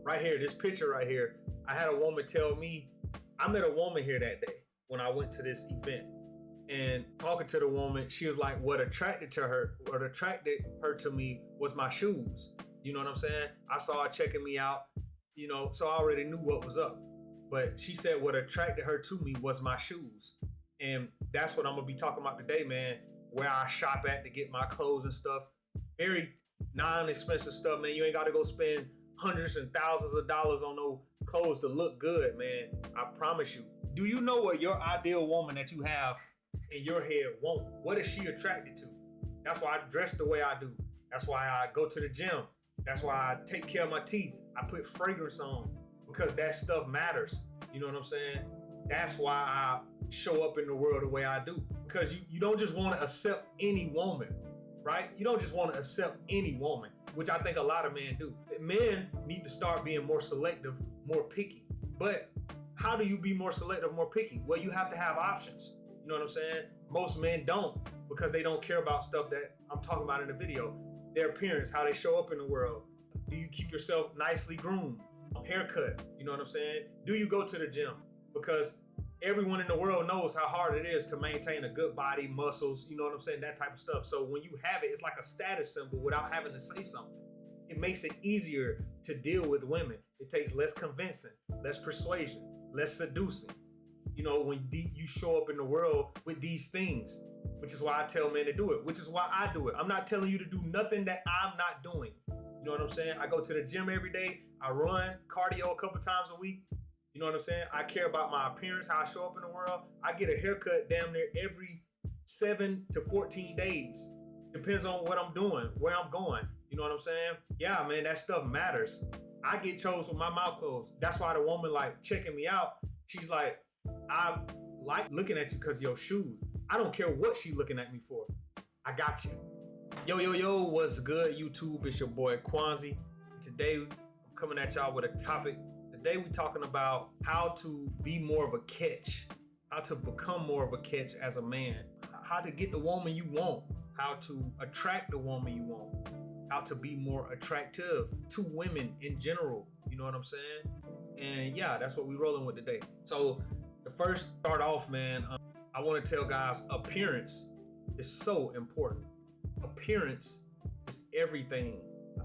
Right here, this picture right here, I had a woman tell me, I met a woman here that day when I went to this event. And talking to the woman, she was like, what attracted her to me was my shoes. You know what I'm saying? I saw her checking me out, so I already knew what was up. But she said what attracted her to me was my shoes. And that's what I'm going to be talking about today, man. Where I shop at to get my clothes and stuff. Very non-expensive stuff, man. You ain't got to go spend hundreds and thousands of dollars on no clothes to look good, man. I promise you. Do you know what your ideal woman that you have in your head want? What is she attracted to? That's why I dress the way I do. That's why I go to the gym. That's why I take care of my teeth. I put fragrance on because that stuff matters. You know what I'm saying? That's why I show up in the world the way I do. Because you don't just want to accept any woman, right? You don't just want to accept any woman, which I think a lot of men do. Men need to start being more selective, more picky. But how do you be more selective, more picky? Well, you have to have options. You know what I'm saying? Most men don't, because they don't care about stuff that I'm talking about in the video. Their appearance, how they show up in the world. Do you keep yourself nicely groomed? Haircut, you know what I'm saying? Do you go to the gym? Because everyone in the world knows how hard it is to maintain a good body, muscles, you know what I'm saying? That type of stuff. So when you have it, it's like a status symbol without having to say something. It makes it easier to deal with women. It takes less convincing, less persuasion, less seducing. When you show up in the world with these things, which is why I tell men to do it, which is why I do it. I'm not telling you to do nothing that I'm not doing. You know what I'm saying? I go to the gym every day. I run cardio a couple times a week. You know what I'm saying? I care about my appearance, how I show up in the world. I get a haircut damn near every 7 to 14 days. Depends on what I'm doing, where I'm going. You know what I'm saying? Yeah, man, that stuff matters. I get chose with my mouth closed. That's why the woman like checking me out. She's like, I like looking at you because of your shoes. I don't care what she looking at me for. I got you. Yo, what's good, YouTube? It's your boy Quan. Today, I'm coming at y'all with a topic. Today, we're talking about how to be more of a catch, how to become more of a catch as a man, how to get the woman you want, how to attract the woman you want, how to be more attractive to women in general. You know what I'm saying? And yeah, that's what we're rolling with today. So to first start off, man, I want to tell guys appearance is so important. Appearance is everything.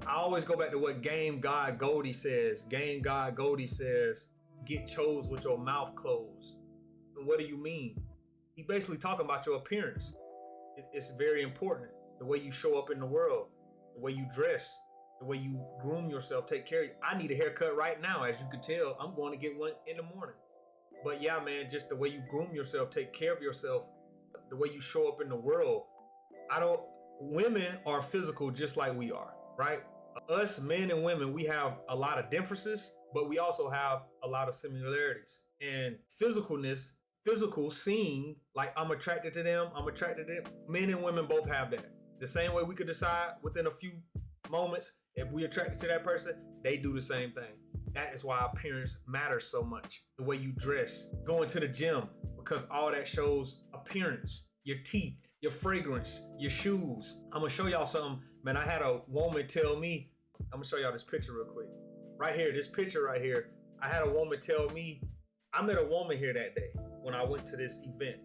I always go back to what Game God Goldie says. Game God Goldie says, get chose with your mouth closed. And what do you mean? He basically talking about your appearance. It's very important. The way you show up in the world, the way you dress, the way you groom yourself, take care of you. I need a haircut right now. As you can tell, I'm going to get one in the morning. But yeah, man, just the way you groom yourself, take care of yourself, the way you show up in the world. Women are physical just like we are, right? Us men and women, we have a lot of differences, but we also have a lot of similarities. And physical seeing, like I'm attracted to them, men and women both have that. The same way we could decide within a few moments if we attracted to that person, they do the same thing. That is why appearance matters so much. The way you dress, going to the gym, because all that shows appearance, your teeth, your fragrance, your shoes. I'm gonna show y'all something. Man, I had a woman tell me, I'm gonna show y'all this picture real quick. Right here, this picture right here, I had a woman tell me, I met a woman here that day when I went to this event.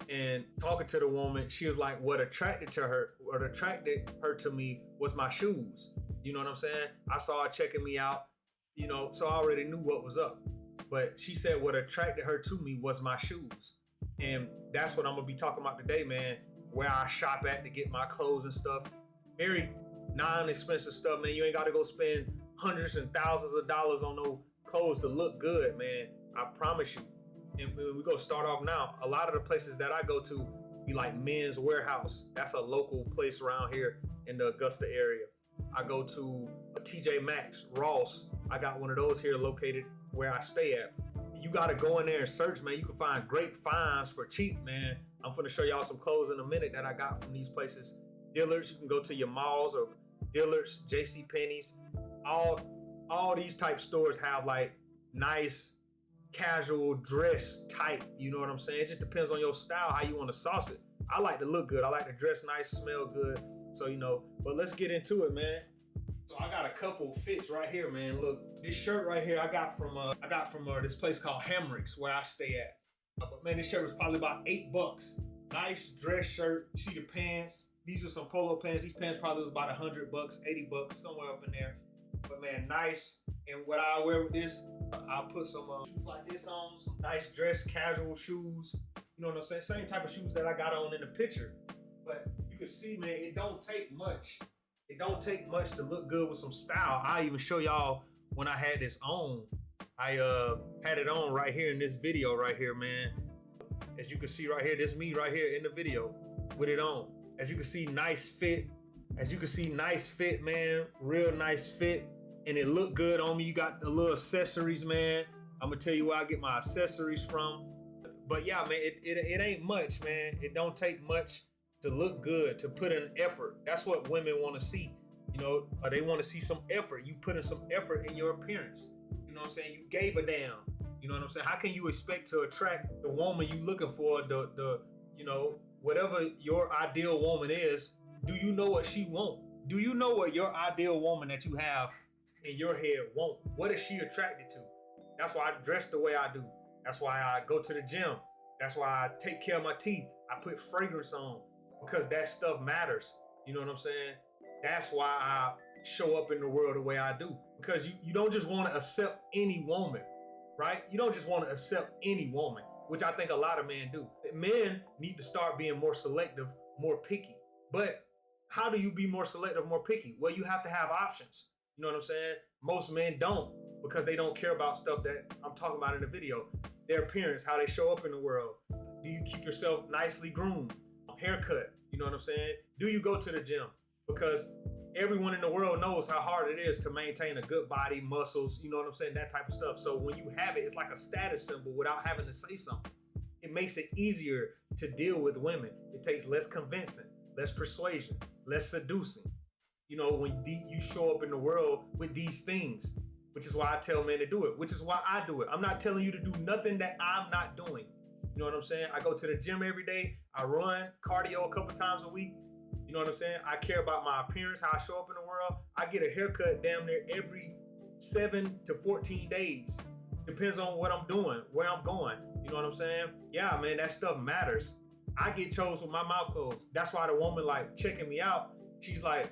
And talking to the woman, she was like, what attracted her to me was my shoes. You know what I'm saying? I saw her checking me out, so I already knew what was up. But she said what attracted her to me was my shoes. And that's what I'm gonna be talking about today, man. Where I shop at to get my clothes and stuff. Very non-expensive stuff, man. You ain't gotta go spend hundreds and thousands of dollars on no clothes to look good, man. I promise you. And we're gonna start off now. A lot of the places that I go to be like Men's Warehouse. That's a local place around here in the Augusta area. I go to TJ Maxx, Ross. I got one of those here located where I stay at. You got to go in there and search, man. You can find great finds for cheap, man. I'm going to show y'all some clothes in a minute that I got from these places. Dillard's, you can go to your malls or Dillard's, JCPenney's. All these type stores have like nice casual dress type. You know what I'm saying? It just depends on your style, how you want to sauce it. I like to look good. I like to dress nice, smell good. So, but let's get into it, man. So I got a couple fits right here, man. Look, this shirt right here I got from this place called Hamrick's where I stay at. But man, this shirt was probably about $8. Nice dress shirt. You see the pants. These are some polo pants. These pants probably was about $100, $80, somewhere up in there. But man, nice. And what I wear with this, I'll put some shoes like this on, some nice dress casual shoes. You know what I'm saying? Same type of shoes that I got on in the picture. But you can see, man, it don't take much. It don't take much to look good with some style. I'll even show y'all when I had this on. I had it on right here in this video right here, man. As you can see right here, this me right here in the video with it on. As you can see, nice fit. As you can see, nice fit, man. Real nice fit. And it looked good on me. You got the little accessories, man. I'm gonna tell you where I get my accessories from. But yeah, man, it ain't much, man. It don't take much to look good, to put in effort. That's what women want to see. You know, they want to see some effort. You put in some effort in your appearance. You know what I'm saying? You gave a damn. You know what I'm saying? How can you expect to attract the woman you looking for, the you know, whatever your ideal woman is? Do you know what she want? Do you know what your ideal woman that you have in your head want? What is she attracted to? That's why I dress the way I do. That's why I go to the gym. That's why I take care of my teeth. I put fragrance on because that stuff matters. You know what I'm saying? That's why I show up in the world the way I do. Because you don't just want to accept any woman, right? You don't just want to accept any woman, which I think a lot of men do. Men need to start being more selective, more picky. But how do you be more selective, more picky? Well, you have to have options. You know what I'm saying? Most men don't, because they don't care about stuff that I'm talking about in the video. Their appearance, how they show up in the world. Do you keep yourself nicely groomed? Haircut, you know what I'm saying? Do you go to the gym? Because everyone in the world knows how hard it is to maintain a good body, muscles, you know what I'm saying? That type of stuff. So when you have it, it's like a status symbol without having to say something. It makes it easier to deal with women. It takes less convincing, less persuasion, less seducing. You know, when you show up in the world with these things, which is why I tell men to do it, which is why I do it. I'm not telling you to do nothing that I'm not doing. You know what I'm saying? I go to the gym every day. I run cardio a couple times a week. You know what I'm saying? I care about my appearance, how I show up in the world. I get a haircut damn near every 7 to 14 days. Depends on what I'm doing, where I'm going. You know what I'm saying? Yeah, man, that stuff matters. I get chose with my mouth closed. That's why the woman like checking me out. She's like,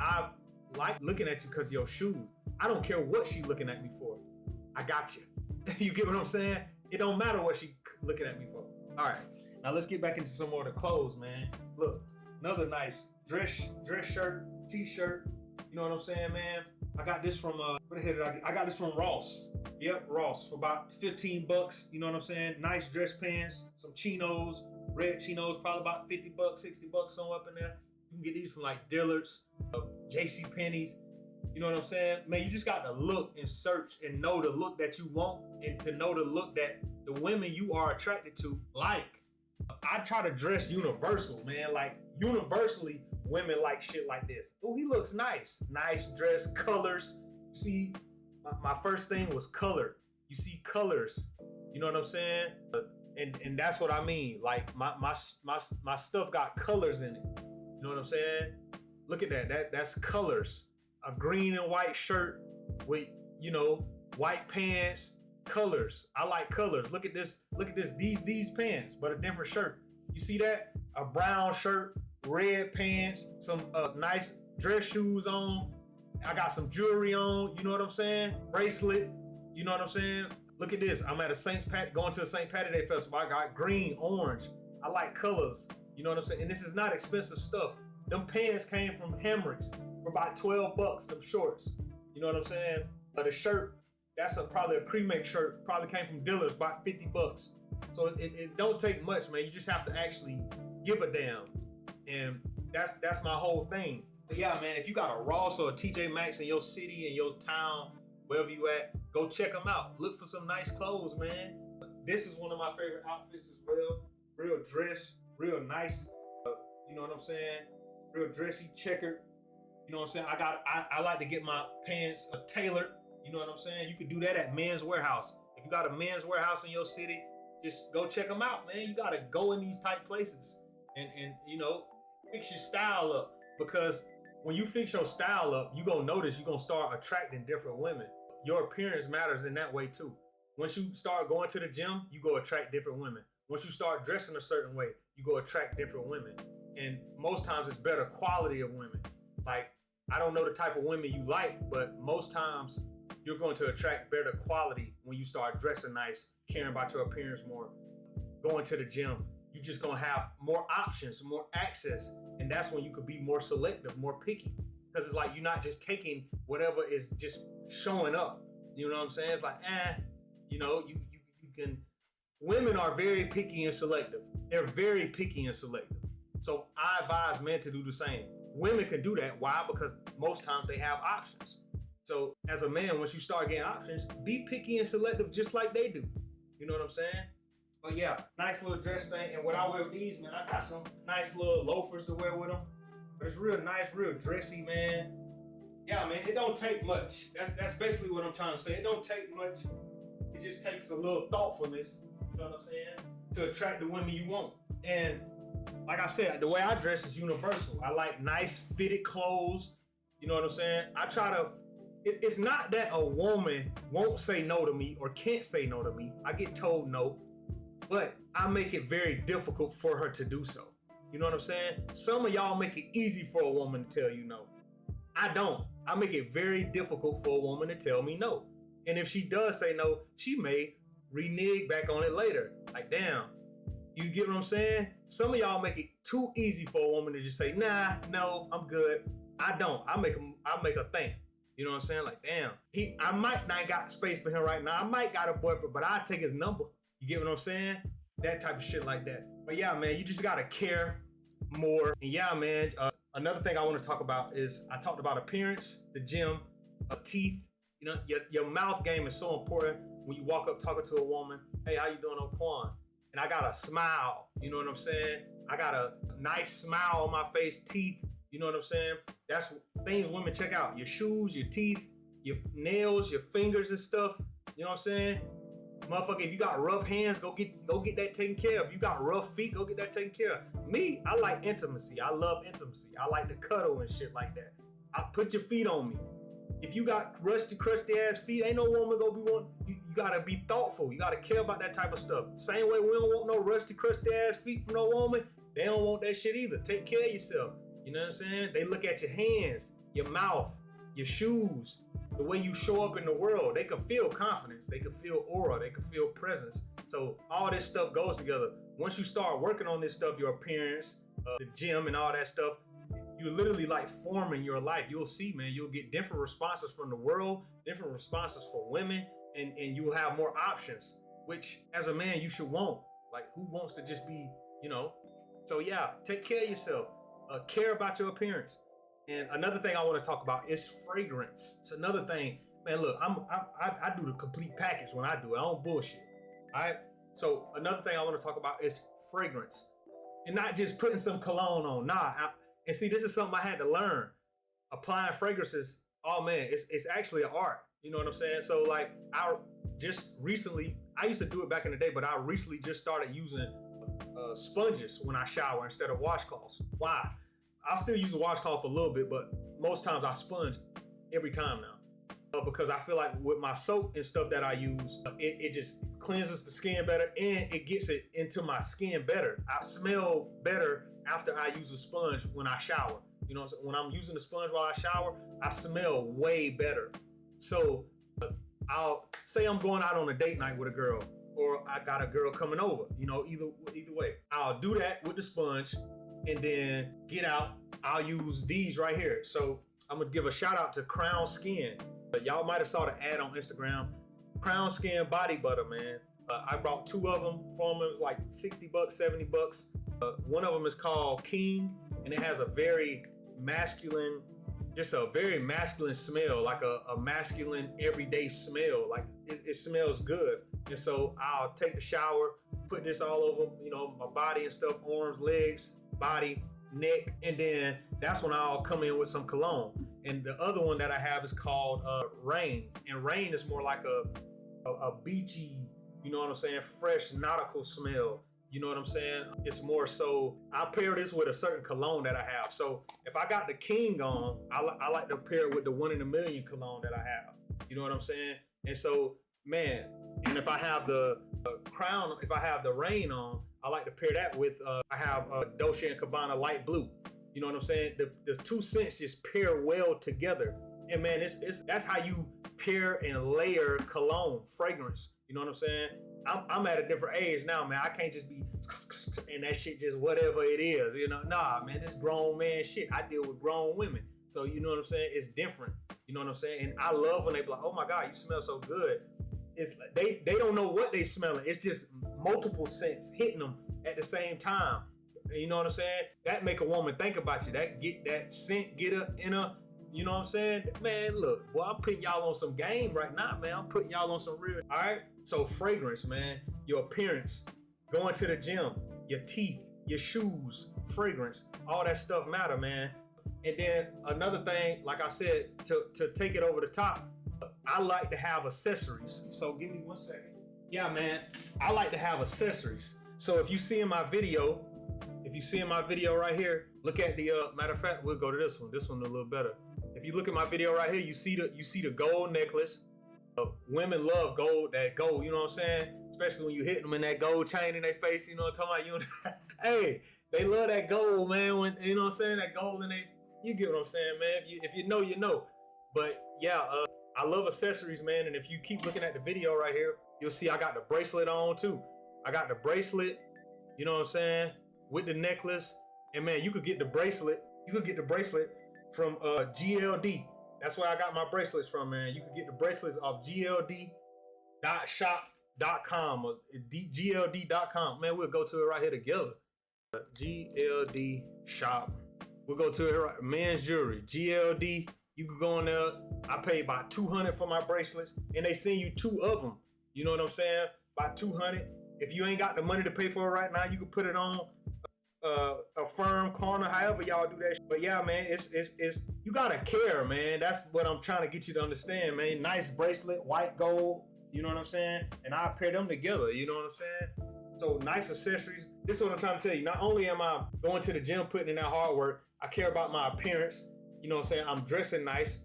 I like looking at you because of your shoes. I don't care what she looking at me for. I got you. You get what I'm saying? It don't matter what she looking at me for. All right, now let's get back into some more of the clothes, man. Look, another nice dress shirt, t-shirt. You know what I'm saying, man? I got this from where the hell did I get? I got this from Ross. Yep, Ross, for about $15. You know what I'm saying? Nice dress pants, some chinos, red chinos, probably about $50, $60, somewhere up in there. You can get these from like Dillard's, JC Penney's. You know what I'm saying? Man, you just got to look and search and know the look that you want and to know the look that the women you are attracted to like. I try to dress universal, man. Like universally, women like shit like this. Oh, he looks nice. Nice dress, colors. See, my first thing was color. You see colors. You know what I'm saying? And that's what I mean. Like my stuff got colors in it. You know what I'm saying? Look at that. That's colors. A green and white shirt with, you know, white pants, colors. I like colors. Look at this. Look at this. These pants, but a different shirt. You see that? A brown shirt, red pants, some nice dress shoes on. I got some jewelry on. You know what I'm saying? Bracelet. You know what I'm saying? Look at this. I'm at a going to a St. Patty's Day festival. I got green, orange. I like colors. You know what I'm saying? And this is not expensive stuff. Them pants came from Hamrick's for about $12, them shorts. You know what I'm saying? But the shirt, that's probably a pre-made shirt, probably came from Dillard's, about $50. So it don't take much, man. You just have to actually give a damn. And that's my whole thing. But yeah, man, if you got a Ross or a TJ Maxx in your city, in your town, wherever you at, go check them out. Look for some nice clothes, man. This is one of my favorite outfits as well. Real dress, real nice. You know what I'm saying? Real dressy, checkered. You know what I'm saying? I like to get my pants tailored. You know what I'm saying? You could do that at Men's Warehouse. If you got a Men's Warehouse in your city, just go check them out, man. You gotta go in these tight places and you know, fix your style up. Because when you fix your style up, you're gonna notice you're gonna start attracting different women. Your appearance matters in that way too. Once you start going to the gym, you go attract different women. Once you start dressing a certain way, you go attract different women. And most times it's better quality of women. Like, I don't know the type of women you like, but most times you're going to attract better quality when you start dressing nice, caring about your appearance more, going to the gym. You're just gonna have more options, more access. And that's when you could be more selective, more picky. Because it's like you're not just taking whatever is just showing up. You know what I'm saying? It's like, you can. Women are very picky and selective. They're very picky and selective. So I advise men to do the same. Women can do that. Why? Because most times they have options. So as a man, once you start getting options, be picky and selective just like they do. You know what I'm saying? But yeah, nice little dress thing. And when I wear these, man, I got some nice little loafers to wear with them. But it's real nice, real dressy, man. Yeah, man, it don't take much. That's basically what I'm trying to say. It don't take much. It just takes a little thoughtfulness, you know what I'm saying, to attract the women you want. And like I said, the way I dress is universal. I like nice fitted clothes. You know what I'm saying? I try to, it's not that a woman won't say no to me or can't say no to me. I get told no, but I make it very difficult for her to do so. You know what I'm saying? Some of y'all make it easy for a woman to tell you no. I don't. I make it very difficult for a woman to tell me no. And if she does say no, she may renege back on it later. Like, damn, you get what I'm saying? Some of y'all make it too easy for a woman to just say, nah, no, I'm good. I don't. I make her think. You know what I'm saying? Like, damn, I might not got space for him right now. I might got a boyfriend, but I'll take his number. You get what I'm saying? That type of shit like that. But yeah, man, you just gotta care more. And yeah, man, another thing I want to talk about is I talked about appearance, the gym, teeth. You know, your mouth game is so important when you walk up talking to a woman. Hey, how you doing, Quan? And I got a smile. You know what I'm saying? I got a nice smile on my face, teeth. You know what I'm saying? That's things women check out. Your shoes, your teeth, your nails, your fingers and stuff. You know what I'm saying? Motherfucker, if you got rough hands, go get that taken care of. If you got rough feet, go get that taken care of. Me, I like intimacy. I love intimacy. I like to cuddle and shit like that. I put your feet on me. If you got rusty, crusty ass feet, ain't no woman gonna be wanting. You gotta be thoughtful. You gotta care about that type of stuff. Same way we don't want no rusty, crusty ass feet from no woman. They don't want that shit either. Take care of yourself. You know what I'm saying? They look at your hands, your mouth, your shoes, the way you show up in the world. They can feel confidence. They can feel aura. They can feel presence. So all this stuff goes together. Once you start working on this stuff, your appearance, the gym and all that stuff, you're literally like forming your life. You'll see, man, you'll get different responses from the world, different responses for women, and you'll have more options, which as a man, you should want. Like, who wants to just be, you know? So yeah, take care of yourself. Care about your appearance. And another thing I want to talk about is fragrance. It's another thing, man. Look, I do the complete package when I do it. I don't bullshit. All right. So another thing I want to talk about is fragrance, and not just putting some cologne on. And see, this is something I had to learn. Applying fragrances. Oh man, it's actually an art. You know what I'm saying? So like, I just recently, I used to do it back in the day, but I recently just started using sponges when I shower instead of washcloths. Why? I still use a washcloth a little bit, but most times I sponge every time now. Because I feel like with my soap and stuff that I use, it just cleanses the skin better and it gets it into my skin better. I smell better after I use a sponge when I shower. You know, when I'm using the sponge while I shower, I smell way better. So I'll say I'm going out on a date night with a girl, or I got a girl coming over, you know, either way. I'll do that with the sponge and then get out. I'll use these right here. So I'm gonna give a shout out to Crown Skin. Y'all might have saw the ad on Instagram. Crown Skin body butter, man. I brought 2 of them for them. It was like $60, $70. One of them is called King, and it has a very masculine, just a very masculine smell, like a masculine everyday smell. Like it smells good. And so I'll take the shower, put this all over, you know, my body and stuff, arms, legs, body, neck, and then that's when I'll come in with some cologne. And the other one that I have is called Rain. And Rain is more like a beachy, you know what I'm saying, fresh nautical smell. You know what I'm saying? It's more so, I pair this with a certain cologne that I have. So if I got the King on, I like to pair it with the 1 in a million cologne that I have. You know what I'm saying? And so, man, and if I have the Crown, if I have the Rain on, I like to pair that with, I have Dolce & Gabbana Light Blue. You know what I'm saying? The two scents just pair well together. And man, that's how you pair and layer cologne, fragrance. You know what I'm saying? I'm at a different age now, man. I can't just be and that shit just whatever it is, you know? Nah, man, it's grown man shit. I deal with grown women. So you know what I'm saying? It's different. You know what I'm saying? And I love when they be like, oh my God, you smell so good. It's they don't know what they smelling. It's just multiple scents hitting them at the same time. You know what I'm saying? That make a woman think about you. That get that scent, get her in a, you know what I'm saying? Man, look, well, I'm putting y'all on some game right now, man. I'm putting y'all on some real, all right? So fragrance, man, your appearance, going to the gym, your teeth, your shoes, fragrance, all that stuff matter, man. And then another thing, like I said, to take it over the top, I like to have accessories. So give me 1 second. Yeah, man, I like to have accessories. So if you see in my video, right here, look at the, matter of fact, we'll go to this one a little better. If you look at my video right here, you see the gold necklace. Women love gold, that gold, you know what I'm saying? Especially when you hit them in that gold chain in their face, you know what I'm talking about? Hey, they love that gold, man, when, you know what I'm saying? That gold in they, you get what I'm saying, man? If you know, you know. But yeah, I love accessories, man, and if you keep looking at the video right here, you'll see I got the bracelet on too. I got the bracelet, you know what I'm saying, with the necklace. And man, you could get the bracelet from GLD. That's where I got my bracelets from, man. You can get the bracelets off gld.shop.com or gld.com. Man, we'll go to it right here together. GLD shop. We'll go to it right. Men's jewelry. GLD. You can go on there. I paid about $200 for my bracelets, and they send you 2 of them. You know what I'm saying? About $200. If you ain't got the money to pay for it right now, you can put it on a firm corner, however y'all do that. But yeah, man, it's you gotta care, man. That's what I'm trying to get you to understand, man. Nice bracelet, white gold, you know what I'm saying? And I pair them together, you know what I'm saying? So nice accessories. This is what I'm trying to tell you. Not only am I going to the gym, putting in that hard work, I care about my appearance. You know what I'm saying? I'm dressing nice.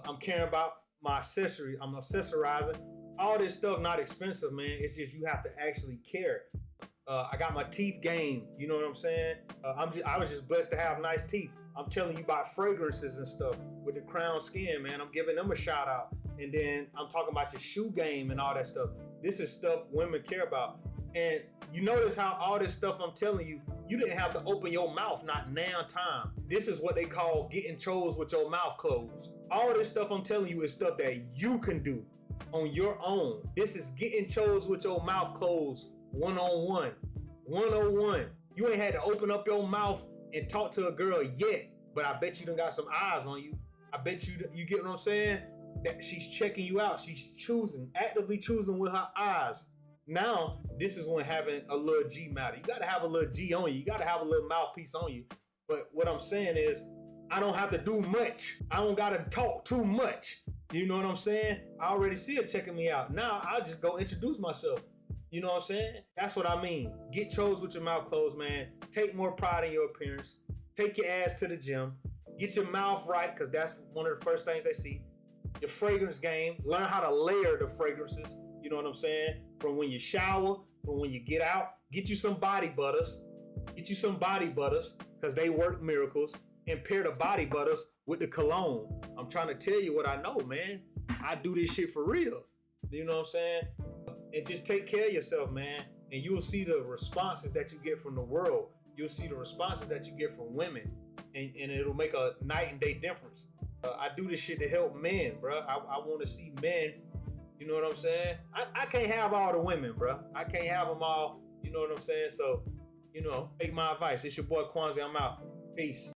I'm caring about my accessory. I'm accessorizing. All this stuff not expensive, man. It's just you have to actually care. I got my teeth game. You know what I'm saying? I was just blessed to have nice teeth. I'm telling you about fragrances and stuff with the Crown Skin, man. I'm giving them a shout out. And then I'm talking about your shoe game and all that stuff. This is stuff women care about. And you notice how all this stuff I'm telling you, you didn't have to open your mouth, not now time. This is what they call getting chose with your mouth closed. All this stuff I'm telling you is stuff that you can do on your own. This is getting chose with your mouth closed, one-on-one, 101. You ain't had to open up your mouth and talk to a girl yet, but I bet you done got some eyes on you. I bet you get what I'm saying? That she's checking you out. She's actively choosing with her eyes. Now, this is when having a little G matter. You gotta have a little G on you. You gotta have a little mouthpiece on you. But what I'm saying is, I don't have to do much. I don't gotta talk too much. You know what I'm saying? I already see her checking me out. Now, I'll just go introduce myself. You know what I'm saying? That's what I mean. Get chose with your mouth closed, man. Take more pride in your appearance. Take your ass to the gym. Get your mouth right, because that's one of the first things they see. Your fragrance game. Learn how to layer the fragrances. You know what I'm saying? From when you shower, from when you get out. Get you some body butters. Because they work miracles. And pair the body butters with the cologne. I'm trying to tell you what I know, man. I do this shit for real. You know what I'm saying? And just take care of yourself, man. And you'll see the responses that you get from the world. You'll see the responses that you get from women. And it'll make a night and day difference. I do this shit to help men, bro. I want to see men, you know what I'm saying? I can't have all the women, bro. I can't have them all, you know what I'm saying? So, you know, take my advice. It's your boy Quan. I'm out. Peace.